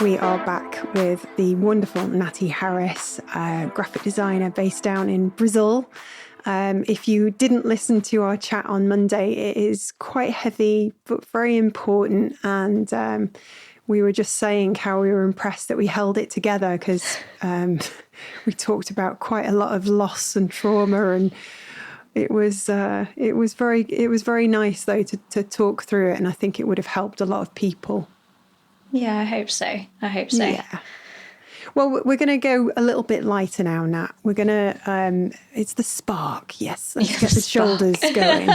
We are back with the wonderful Natty Harris, graphic designer based down in Brazil. If you didn't listen to our chat on Monday, it is quite heavy, but very important. And we were just saying how we were impressed that we held it together because we talked about quite a lot of loss and trauma, and it was very nice though to talk through it, and I think it would have helped a lot of people. Yeah, I hope so. Yeah. Well, we're going to go a little bit lighter now, Nat. We're going to, it's the spark. Yes, let's get the shoulders going.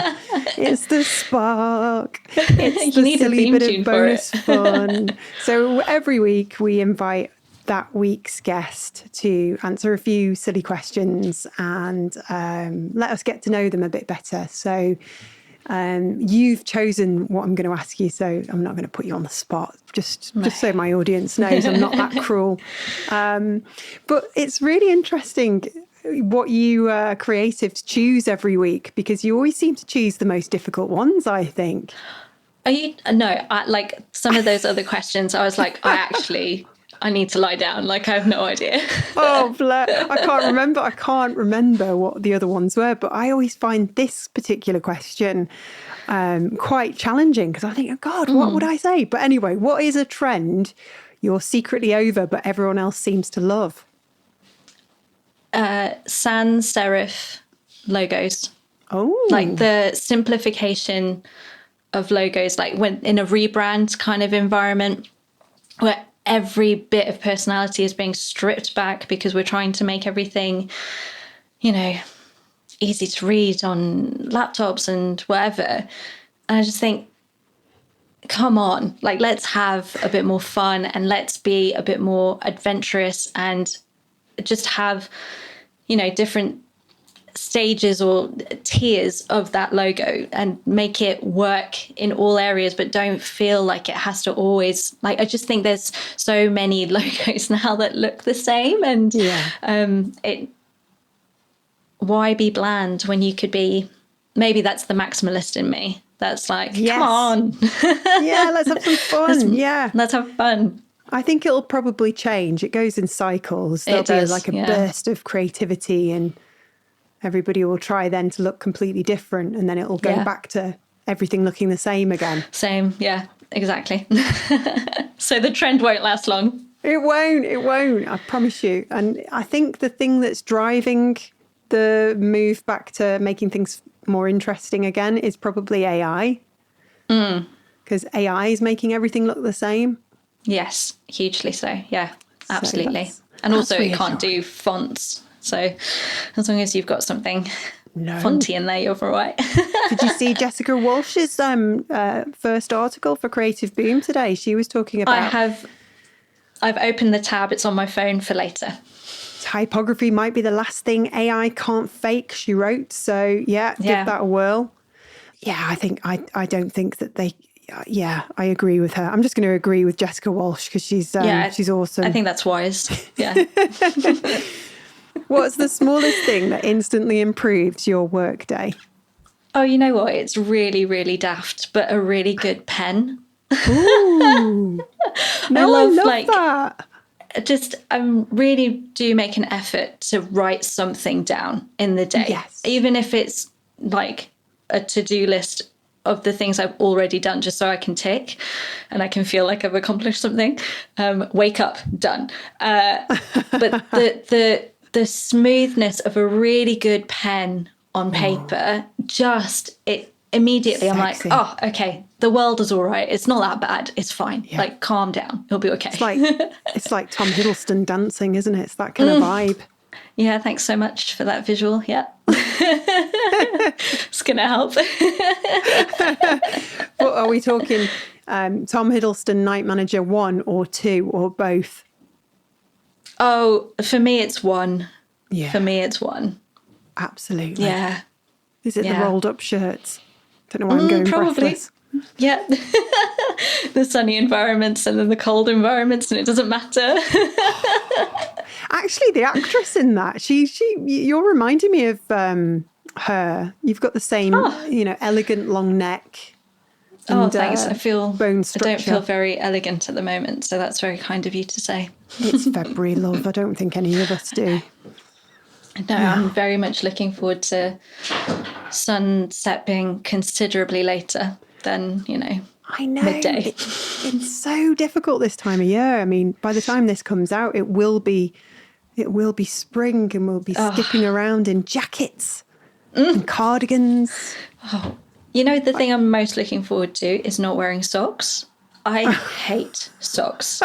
It's the spark. It's the silly bit of bonus fun. So every week we invite that week's guest to answer a few silly questions and let us get to know them a bit better. So you've chosen what I'm going to ask you, so I'm not going to put you on the spot, just so my audience knows I'm not that cruel. But it's really interesting what you creatives choose every week, because you always seem to choose the most difficult ones, I think. Like some of those other questions, I was like, I need to lie down. Like, I have no idea. Oh, I can't remember what the other ones were, but I always find this particular question quite challenging because I think, oh God, what would I say? But anyway, what is a trend you're secretly over, but everyone else seems to love? Sans serif logos. Oh. Like the simplification of logos, like when in a rebrand kind of environment where every bit of personality is being stripped back because we're trying to make everything, easy to read on laptops and whatever. And I just think, come on, like, let's have a bit more fun and let's be a bit more adventurous and just have, different stages or tiers of that logo and make it work in all areas, but don't feel like it has to always, like, I just think there's so many logos now that look the same, and why be bland when you could be, maybe that's the maximalist in me that's like, come on. Yeah, let's have some fun. Let's have fun. I think it'll probably change. It goes in cycles. There'll be like a burst of creativity, and everybody will try then to look completely different, and then it will go back to everything looking the same again. Same, yeah, exactly. So the trend won't last long. It won't, I promise you. And I think the thing that's driving the move back to making things more interesting again is probably AI. Because AI is making everything look the same. Yes, hugely so. Yeah, absolutely. So and also it can't do fonts. So as long as you've got something fonty in there, you're all right. Did you see Jessica Walsh's first article for Creative Boom today? She was talking about... I've opened the tab. It's on my phone for later. Typography might be the last thing AI can't fake, she wrote. So give that a whirl. Yeah, I don't think that they... Yeah, I agree with her. I'm just going to agree with Jessica Walsh because she's awesome. I think that's wise. Yeah. What's the smallest thing that instantly improves your workday? Oh, you know what? It's really, really daft, but a really good pen. Ooh. I love that. I really do make an effort to write something down in the day. Yes. Even if it's like a to-do list of the things I've already done, just so I can tick and I can feel like I've accomplished something. Wake up, done. But the smoothness of a really good pen on paper, immediately I'm like, oh, okay, the world is all right. It's not that bad. It's fine. Yeah. Like, calm down. It'll be okay. It's like Tom Hiddleston dancing, isn't it? It's that kind of vibe. Yeah, thanks so much for that visual. Yeah. It's going to help. What are we talking? Tom Hiddleston, Night Manager 1 or 2 or both? Oh, for me, it's 1. Yeah. For me, it's 1. Absolutely. Yeah. Is it the rolled up shirts? Don't know why I'm going probably. Breathless. Yeah. The sunny environments and then the cold environments, and it doesn't matter. Actually, the actress in that, you're reminding me of her. You've got the same, elegant long neck. Oh, and thanks. I bone structure. don't feel very elegant at the moment, so that's very kind of you to say. It's February, love. I don't think any of us do. No, I'm very much looking forward to sunset being considerably later than, I know. midday. It's so difficult this time of year. I mean, by the time this comes out, it will be spring, and we'll be skipping around in jackets and cardigans. Oh, the thing I'm most looking forward to is not wearing socks. I hate socks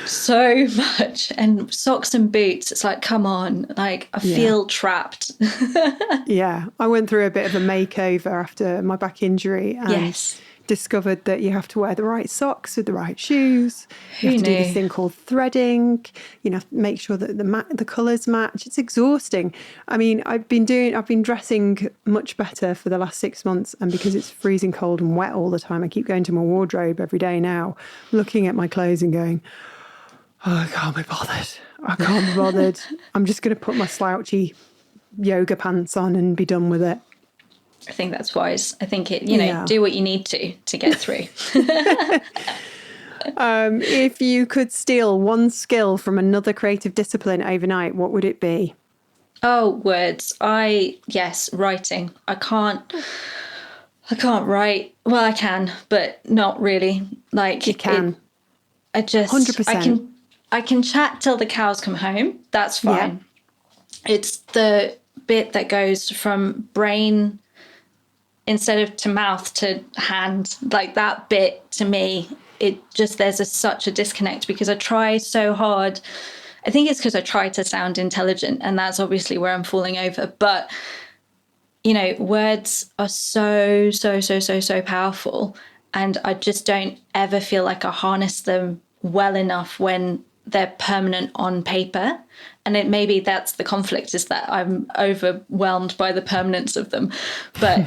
so much. And socks and boots, it's like, come on. Like, I feel trapped. Yeah. I went through a bit of a makeover after my back injury and discovered that you have to wear the right socks with the right shoes. You have to do this thing called threading. You have to make sure that the colours match. It's exhausting. I mean, I've been dressing much better for the last 6 months, and because it's freezing cold and wet all the time, I keep going to my wardrobe every day now, looking at my clothes and going, oh, I can't be bothered. I can't be bothered. I'm just going to put my slouchy yoga pants on and be done with it. I think that's wise. I think do what you need to get through. If you could steal one skill from another creative discipline overnight, what would it be? Oh, words. Writing. I can't write. Well, I can, but not really. Like, you can. I just 100%. I can chat till the cows come home. That's fine. Yeah. It's the bit that goes from brain instead of to mouth to hand, like that bit, to me, there's such a disconnect, because I try so hard. I think it's because I try to sound intelligent, and that's obviously where I'm falling over. But, words are so, so, so, so, so powerful. And I just don't ever feel like I harness them well enough when they're permanent on paper. And maybe that's the conflict, is that I'm overwhelmed by the permanence of them. But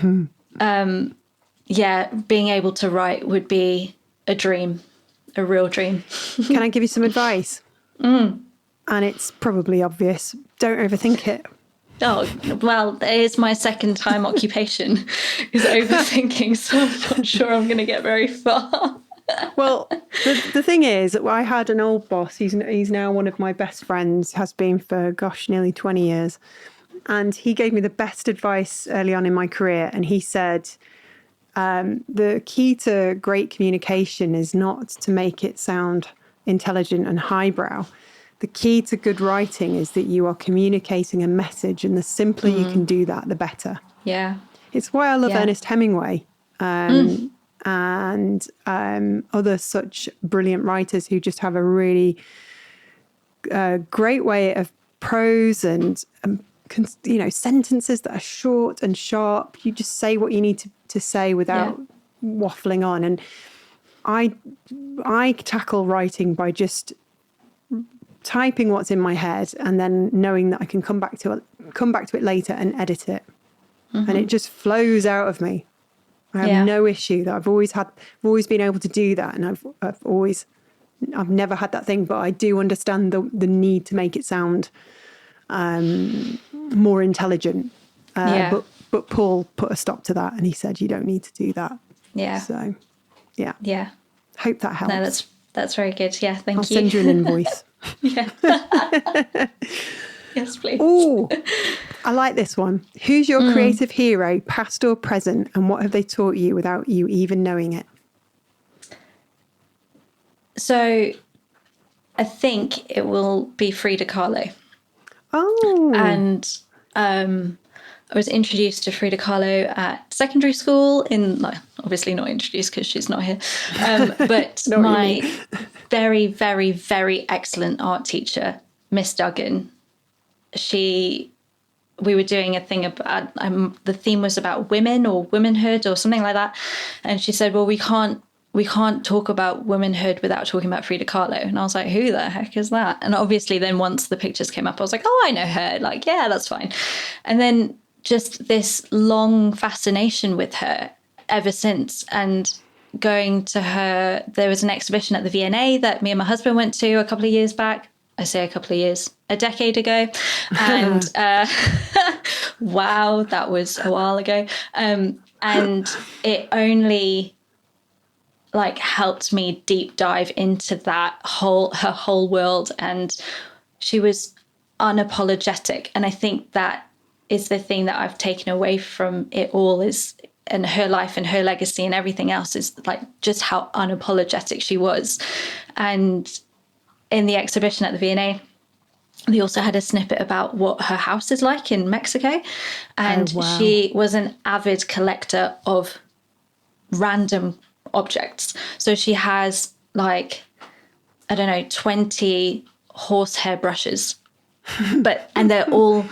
being able to write would be a dream, a real dream. Can I give you some advice? And it's probably obvious. Don't overthink it. Oh, well, it is my second time occupation is overthinking, so I'm not sure I'm going to get very far. Well, the thing is, I had an old boss. He's now one of my best friends, has been for, nearly 20 years. And he gave me the best advice early on in my career. And he said, the key to great communication is not to make it sound intelligent and highbrow. The key to good writing is that you are communicating a message, and the simpler you can do that, the better. Yeah. It's why I love Ernest Hemingway and other such brilliant writers who just have a really great way of prose and sentences that are short and sharp. You just say what you need to say without waffling on. And I tackle writing by just typing what's in my head, and then knowing that I can come back to it later and edit it. And it just flows out of me. I have no issue that I've always been able to do that. And I've never had that thing, but I do understand the need to make it sound more intelligent. But Paul put a stop to that, and he said, you don't need to do that. Yeah. So, yeah. Yeah. Hope that helps. No, that's very good. Yeah, thank you. I'll send you an invoice. Yeah. Yes, please. Oh, I like this one. Who's your creative hero, past or present, and what have they taught you without you even knowing it? So I think it will be Frida Kahlo. Oh. And I was introduced to Frida Kahlo at secondary school obviously not introduced because she's not here, but my very, very, very excellent art teacher, Miss Duggan, we were doing a thing about, the theme was about women or womanhood or something like that. And she said, well, we can't talk about womanhood without talking about Frida Kahlo. And I was like, who the heck is that? And obviously then once the pictures came up, I was like, oh, I know her. Like, yeah, that's fine. And then just this long fascination with her ever since. And going to her, there was an exhibition at the V&A that me and my husband went to a couple of years back. I say a couple of years, a decade ago. And wow, that was a while ago. And it only like helped me deep dive into her whole world. And she was unapologetic. And I think that is the thing that I've taken away from it all, is, and her life and her legacy and everything else, is like just how unapologetic she was. And in the exhibition at the V&A, they also had a snippet about what her house is like in Mexico. And she was an avid collector of random objects. So she has like, I don't know, 20 horsehair brushes, and they're all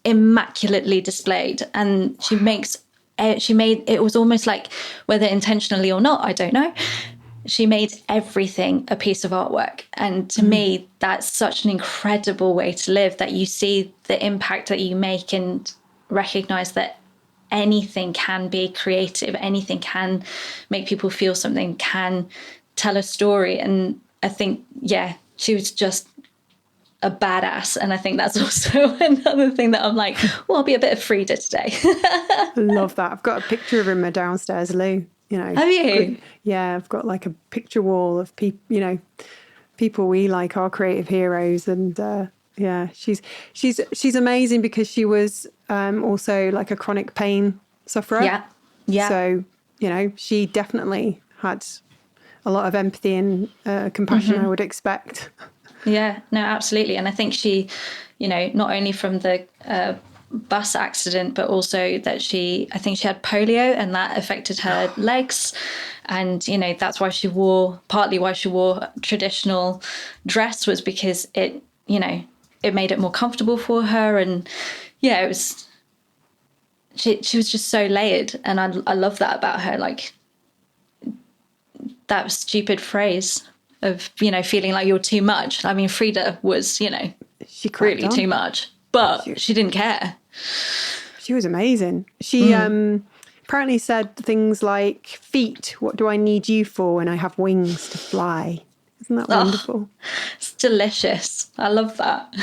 immaculately displayed. And she made, it was almost like, whether intentionally or not, I don't know, she made everything a piece of artwork. And to me, that's such an incredible way to live, that you see the impact that you make and recognize that anything can be creative, anything can make people feel something, can tell a story. And I think, yeah, she was just a badass. And I think that's also another thing that I'm like, well, I'll be a bit of Frida today. Love that. I've got a picture of her in my downstairs loo. You know, have you? Yeah, I've got like a picture wall of people, you know, people we like, our creative heroes. And yeah, she's amazing, because she was also like a chronic pain sufferer. Yeah. So, you know, she definitely had a lot of empathy and compassion, I would expect. Yeah, no, absolutely. And I think she, you know, not only from the bus accident, but also that I think she had polio, and that affected her legs. And, you know, that's why partly why she wore traditional dress, was because it, you know, it made it more comfortable for her. And yeah, she was just so layered. And I love that about her. Like, that stupid phrase of, you know, feeling like you're too much. I mean, Frida was, you know, She really on. too much, but she didn't care. She was amazing. She apparently said things like, "Feet, what do I need you for when I have wings to fly?" Isn't that wonderful? It's delicious. I love that.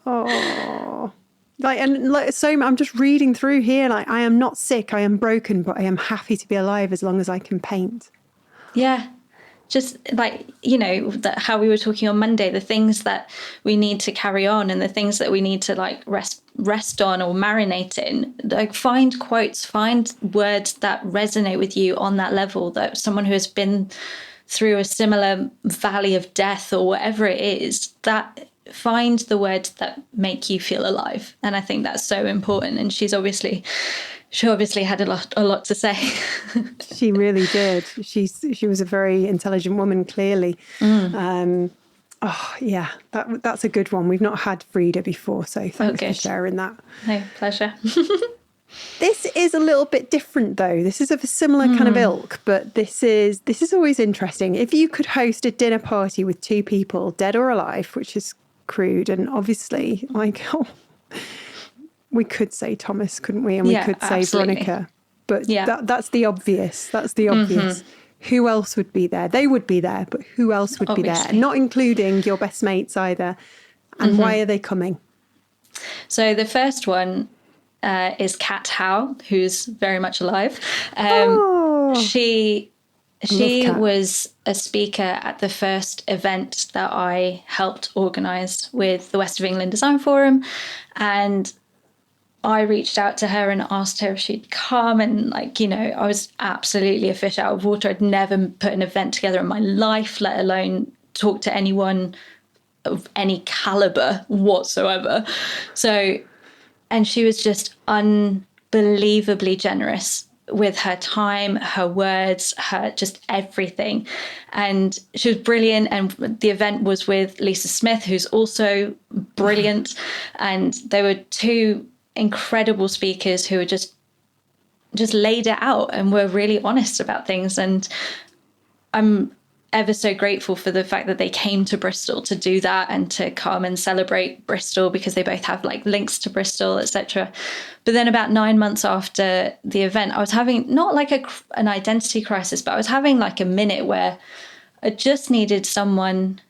Oh, I'm just reading through here. Like, I am not sick, I am broken, but I am happy to be alive as long as I can paint. Yeah. Just like, you know, how we were talking on Monday, the things that we need to carry on and the things that we need to like rest on or marinate in. Like, find quotes, find words that resonate with you on that level, that someone who has been through a similar valley of death or whatever it is, that find the words that make you feel alive. And I think that's so important. And she obviously had a lot to say. She really did. She was a very intelligent woman, clearly. Oh yeah, that's a good one. We've not had Frida before, so thanks for sharing that. No, pleasure. This is a little bit different, though. This is of a similar kind of ilk, but this is always interesting. If you could host a dinner party with two people, dead or alive, which is crude, and obviously, like, we could say Thomas, couldn't we? And we could say Veronica, but that's the obvious. That's the obvious. Who else would be there? They would be there, but who else would be there? Not including your best mates either. And why are they coming? So the first one is Kat Howe, who's very much alive. She was a speaker at the first event that I helped organise with the West of England Design Forum. And I reached out to her and asked her if she'd come. And, like, you know, I was absolutely a fish out of water. I'd never put an event together in my life, let alone talk to anyone of any caliber whatsoever. So, and she was just unbelievably generous with her time, her words, her just everything. And she was brilliant. And the event was with Lisa Smith, who's also brilliant. And there were two incredible speakers who were just laid it out and were really honest about things. And I'm ever so grateful for the fact that they came to Bristol to do that and to come and celebrate Bristol, because they both have like links to Bristol, etc. But then about 9 months after the event, I was having not like an identity crisis, but I was having like a minute where I just needed someone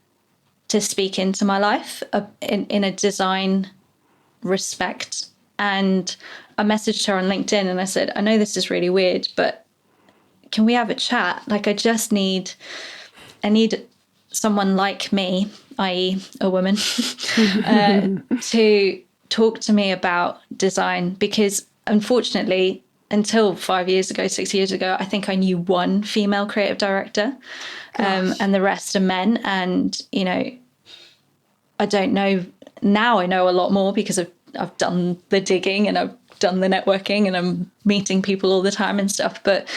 to speak into my life in a design respect. And I messaged her on LinkedIn and I said, I know this is really weird, but can we have a chat? Like, I need someone like me, i.e. a woman, to talk to me about design, because unfortunately, until 5 years ago, 6 years ago, I think I knew one female creative director, and the rest are men. And, you know, I don't know. Now I know a lot more because I've done the digging and I've done the networking and I'm meeting people all the time and stuff. But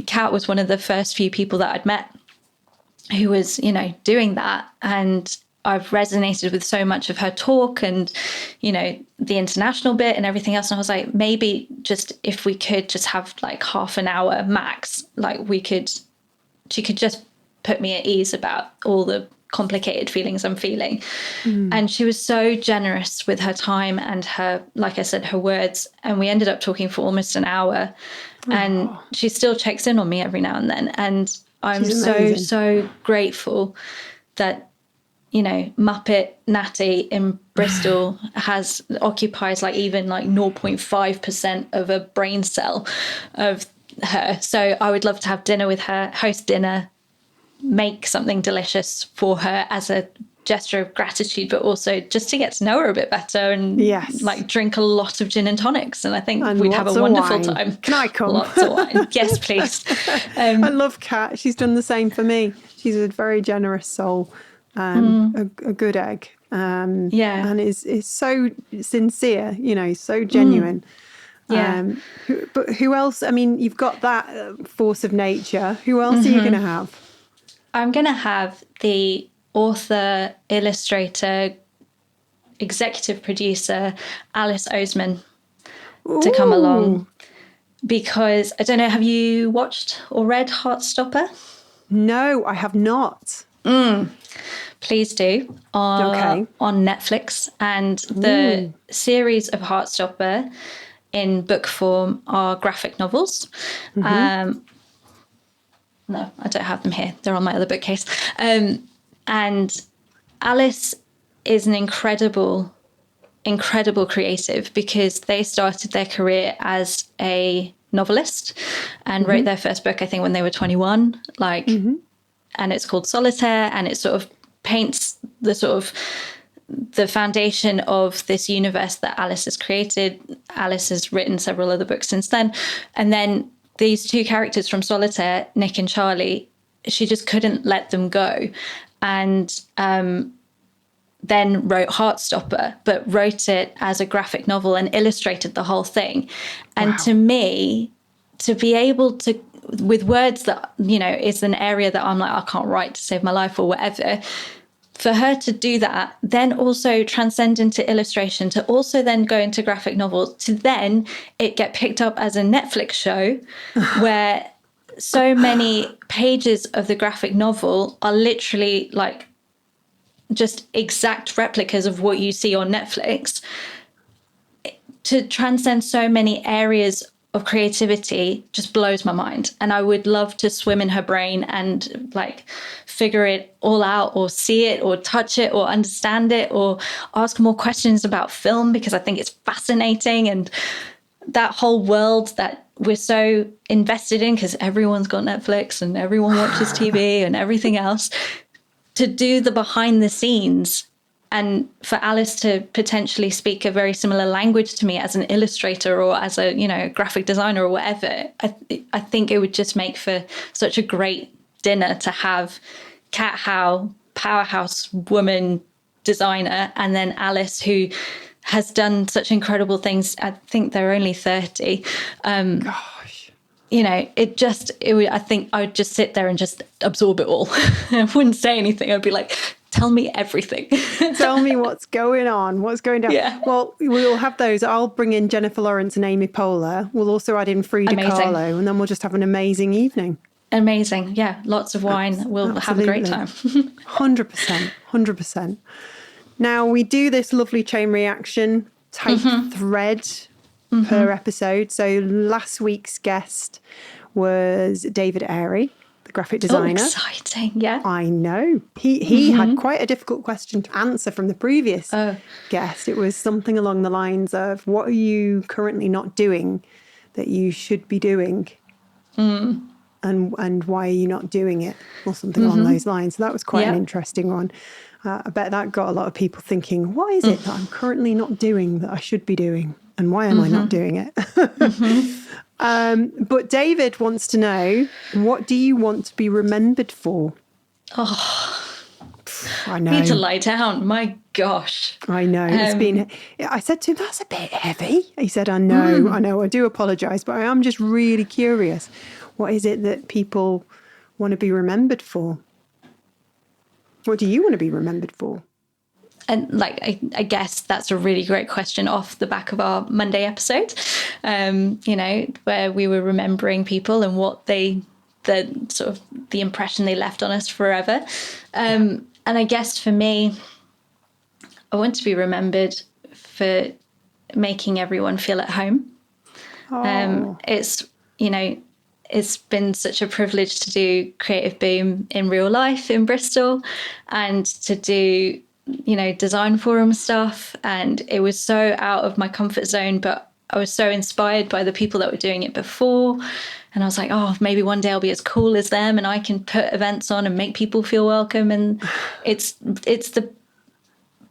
Kat was one of the first few people that I'd met who was, you know, doing that. And I've resonated with so much of her talk and, you know, the international bit and everything else. And I was like, maybe just if we could just have like half an hour max, like she could just put me at ease about all the complicated feelings I'm feeling. And she was so generous with her time and her, like I said, her words. And we ended up talking for almost an hour. And she still checks in on me every now and then. And I'm so grateful that, you know, Muppet Natty in Bristol occupies like even like 0.5% of a brain cell of her. So I would love to have dinner with her, host dinner, make something delicious for her as a gesture of gratitude, but also just to get to know her a bit better and like drink a lot of gin and tonics. And I think we'd have a wonderful time. Can I come? Lots of wine. Yes, please. I love Kat. She's done the same for me. She's a very generous soul, a good egg. And is so sincere, you know, so genuine. But who else? I mean, you've got that force of nature. Who else are you going to have? I'm going to have the author, illustrator, executive producer, Alice Oseman, to come along. Because, I don't know, have you watched or read Heartstopper? No, I have not. Please do. On Netflix. And the series of Heartstopper in book form are graphic novels. No, I don't have them here. They're on my other bookcase. And Alice is an incredible creative, because they started their career as a novelist and wrote their first book, I think, when they were 21, and it's called Solitaire, and it sort of paints the foundation of this universe that Alice has created. Alice has written several other books since then. And then these two characters from Solitaire, Nick and Charlie, she just couldn't let them go. And then wrote Heartstopper, but wrote it as a graphic novel and illustrated the whole thing. And to me, to be able to, with words that, you know, is an area that I'm like, I can't write to save my life or whatever. For her to do that, then also transcend into illustration, to also then go into graphic novels, to then it get picked up as a Netflix show where so many pages of the graphic novel are literally like just exact replicas of what you see on Netflix, to transcend so many areas of creativity just blows my mind. And I would love to swim in her brain and like figure it all out, or see it, or touch it, or understand it, or ask more questions about film, because I think it's fascinating. And that whole world that we're so invested in, because everyone's got Netflix and everyone watches TV and everything else, to do the behind the scenes. And for Alice to potentially speak a very similar language to me as an illustrator or as a, you know, graphic designer or whatever, I think it would just make for such a great dinner to have Kat Howe, powerhouse woman designer, and then Alice, who has done such incredible things. I think they're only 30. You know, I think I would just sit there and just absorb it all. I wouldn't say anything. I'd be like, tell me everything. Tell me what's going on, what's going down. Yeah. Well, we'll have those. I'll bring in Jennifer Lawrence and Amy Poehler. We'll also add in Frida Kahlo, and then we'll just have an amazing evening. Amazing. Yeah. Lots of wine. We'll have a great time. 100%. 100%. Now, we do this lovely chain reaction type thread per episode. So last week's guest was David Airy, the graphic designer. Oh, exciting. Yeah. I know. He had quite a difficult question to answer from the previous guest. It was something along the lines of, what are you currently not doing that you should be doing? and why are you not doing it, or something along those lines. So that was quite an interesting one. I bet that got a lot of people thinking, what is it that I'm currently not doing that I should be doing? And why am I not doing it? But David wants to know, what do you want to be remembered for? I know. Need to lie down. My gosh. I know. It's been. I said to him, that's a bit heavy. He said, I know. I do apologise, but I am just really curious. What is it that people want to be remembered for? What do you want to be remembered for? And like, I guess that's a really great question off the back of our Monday episode, where we were remembering people and what the impression they left on us forever. And I guess for me, I want to be remembered for making everyone feel at home. It's been such a privilege to do Creative Boom in real life in Bristol, and to do, design forum stuff. And it was so out of my comfort zone, but I was so inspired by the people that were doing it before. And I was like, oh, maybe one day I'll be as cool as them and I can put events on and make people feel welcome. And it's the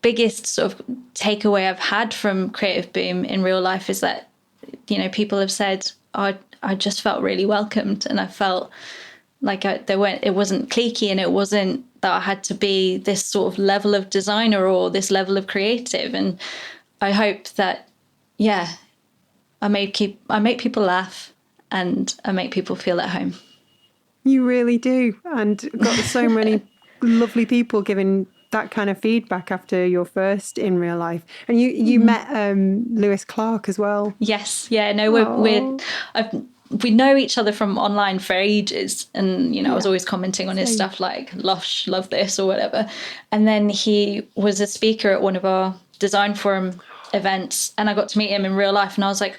biggest sort of takeaway I've had from Creative Boom in real life is that, people have said, I just felt really welcomed, and I felt like it wasn't cliquey, and it wasn't that I had to be this sort of level of designer or this level of creative. And I hope that, I make people laugh and I make people feel at home. You really do. And got so many lovely people giving that kind of feedback after your first in real life. And you met Lewis Clark as well. Yes. Yeah, no, we know each other from online for ages. And, I was always commenting on his stuff like, lush, love this or whatever. And then he was a speaker at one of our design forum events, and I got to meet him in real life. And I was like,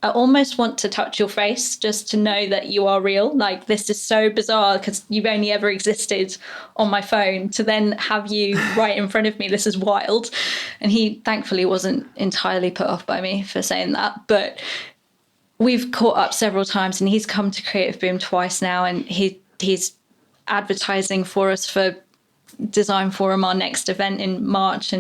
I almost want to touch your face just to know that you are real. Like, this is so bizarre because you've only ever existed on my phone. To then have you right in front of me, this is wild. And he thankfully wasn't entirely put off by me for saying that. But we've caught up several times, and he's come to Creative Boom twice now, and he's advertising for us for Design Forum, our next event in March.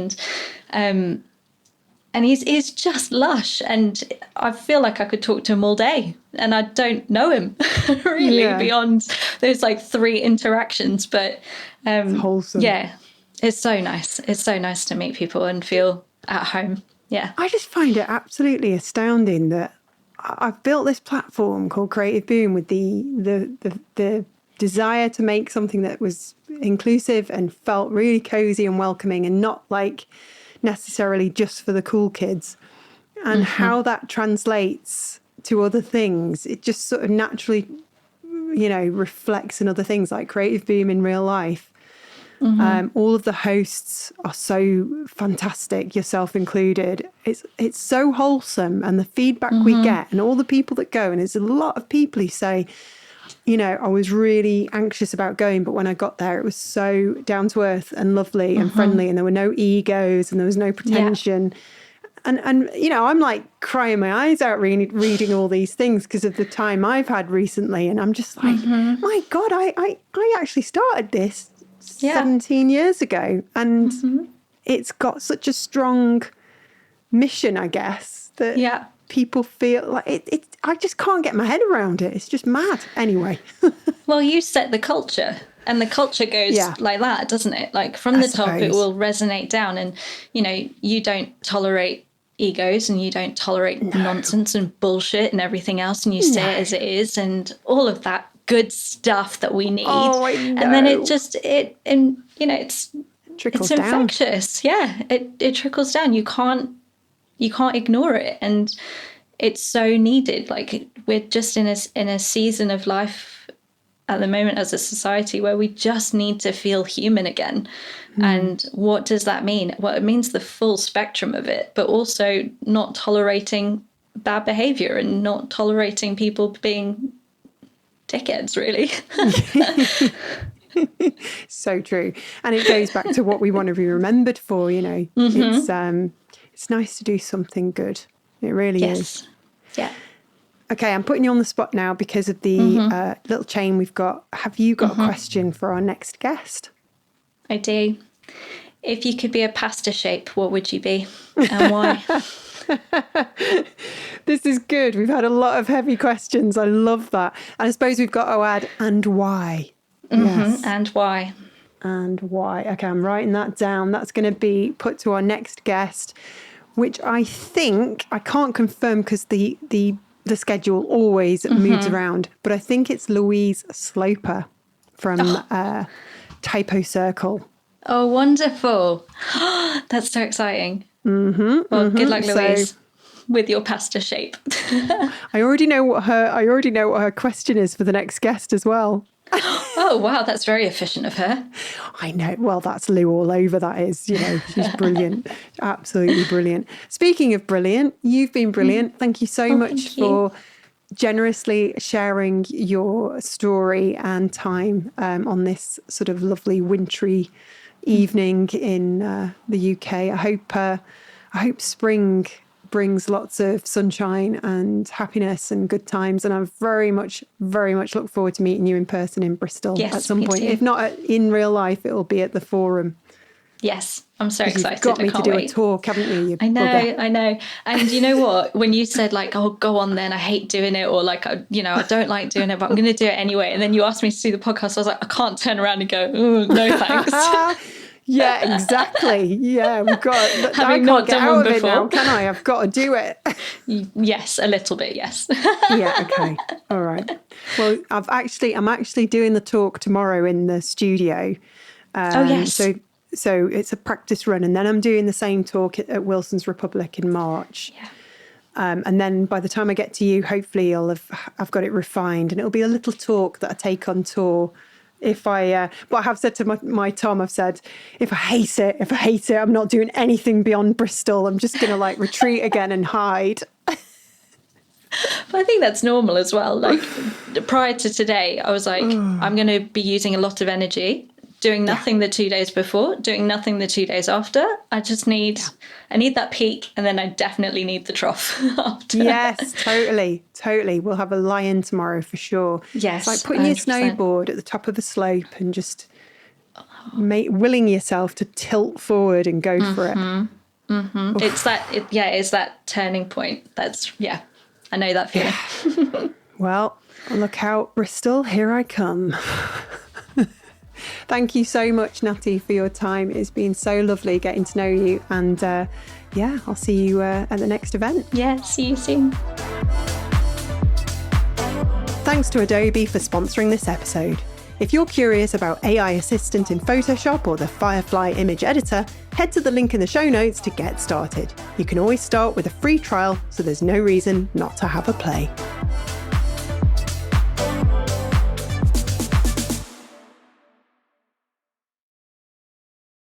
And he's just lush, and I feel like I could talk to him all day, and I don't know him really beyond those like 3 interactions. But it's wholesome. Yeah, it's so nice. It's so nice to meet people and feel at home. Yeah, I just find it absolutely astounding that I've built this platform called Creative Boom with the desire to make something that was inclusive and felt really cozy and welcoming, and not like necessarily just for the cool kids, and how that translates to other things. It just sort of naturally, reflects in other things like Creative Boom in real life. All of the hosts are so fantastic, yourself included. It's so wholesome, and the feedback we get, and all the people that go, and there's a lot of people who say, I was really anxious about going, but when I got there, it was so down to earth and lovely and friendly, and there were no egos and there was no pretension. Yeah. And I'm like crying my eyes out reading all these things because of the time I've had recently. And I'm just like, my God, I actually started this 17 years ago. And it's got such a strong mission, I guess, that people feel like it. I just can't get my head around it. It's just mad. Anyway. Well, you set the culture, and the culture goes like that, doesn't it? Like from the top, it will resonate down, and you don't tolerate egos, and you don't tolerate nonsense and bullshit and everything else, and you say it as it is, and all of that good stuff that we need. Oh, I know. And then it's trickles it's down. Infectious. Yeah, it trickles down. You can't ignore it, and it's so needed. Like, we're just in a season of life at the moment as a society where we just need to feel human again. And what does that mean? Well, it means the full spectrum of it, but also not tolerating bad behavior and not tolerating people being dickheads, really. So true. And it goes back to what we want to be remembered for, It's nice to do something good. It really is. Yeah. Okay, I'm putting you on the spot now because of the little chain we've got. Have you got a question for our next guest? I do. If you could be a pasta shape, what would you be and why? This is good. We've had a lot of heavy questions. I love that. And I suppose we've got to add, and why? Yes. And why? And why? Okay, I'm writing that down. That's going to be put to our next guest, which I think, I can't confirm because the schedule always moves around, but I think it's Louise Sloper from Typo Circle. Oh, wonderful. That's so exciting. Well, good luck, Louise, with your pasta shape. I already know what her question is for the next guest as well. Oh, wow. That's very efficient of her. I know. Well, that's Lou all over, that is. You know, she's brilliant. Absolutely brilliant. Speaking of brilliant, you've been brilliant. Thank you so much for generously sharing your story and time on this sort of lovely wintry evening in the UK. I hope spring brings lots of sunshine and happiness and good times. And I very much look forward to meeting you in person in Bristol at some point. Too. If not in real life, it will be at the Forum. Yes, I'm so excited. You've got me to do a talk, haven't you? I know. And you know what? When you said like, oh, go on then, I hate doing it, or like, I don't like doing it, but I'm going to do it anyway. And then you asked me to do the podcast. I was like, I can't turn around and go, oh, no thanks. Yeah, exactly. Yeah, we've got. Having I can't not get done out one of before. it now, can I? I've got to do it. Yes, a little bit. Yes. Yeah. Okay. All right. Well, I'm actually doing the talk tomorrow in the studio. Oh yes. So it's a practice run, and then I'm doing the same talk at Wilson's Republic in March. Yeah. And then by the time I get to you, hopefully I've got it refined, and it'll be a little talk that I take on tour. But I have said to my Tom, I've said, if I hate it, I'm not doing anything beyond Bristol. I'm just going to like retreat again and hide. But I think that's normal as well. Like prior to today, I was like, I'm going to be using a lot of energy, doing nothing the 2 days before, doing nothing the 2 days after. I just need that peak, and then I definitely need the trough after. Yes, totally. We'll have a lie-in tomorrow for sure. Yes, it's like putting 100%. Your snowboard at the top of a slope and just willing yourself to tilt forward and go for it. Mm-hmm. It's that turning point. I know that feeling. Yeah. Well, look out, Bristol, here I come. Thank you so much, Natty, for your time. It's been so lovely getting to know you. And I'll see you at the next event. Yeah, see you soon. Thanks to Adobe for sponsoring this episode. If you're curious about AI Assistant in Photoshop or the Firefly image editor, head to the link in the show notes to get started. You can always start with a free trial, so there's no reason not to have a play.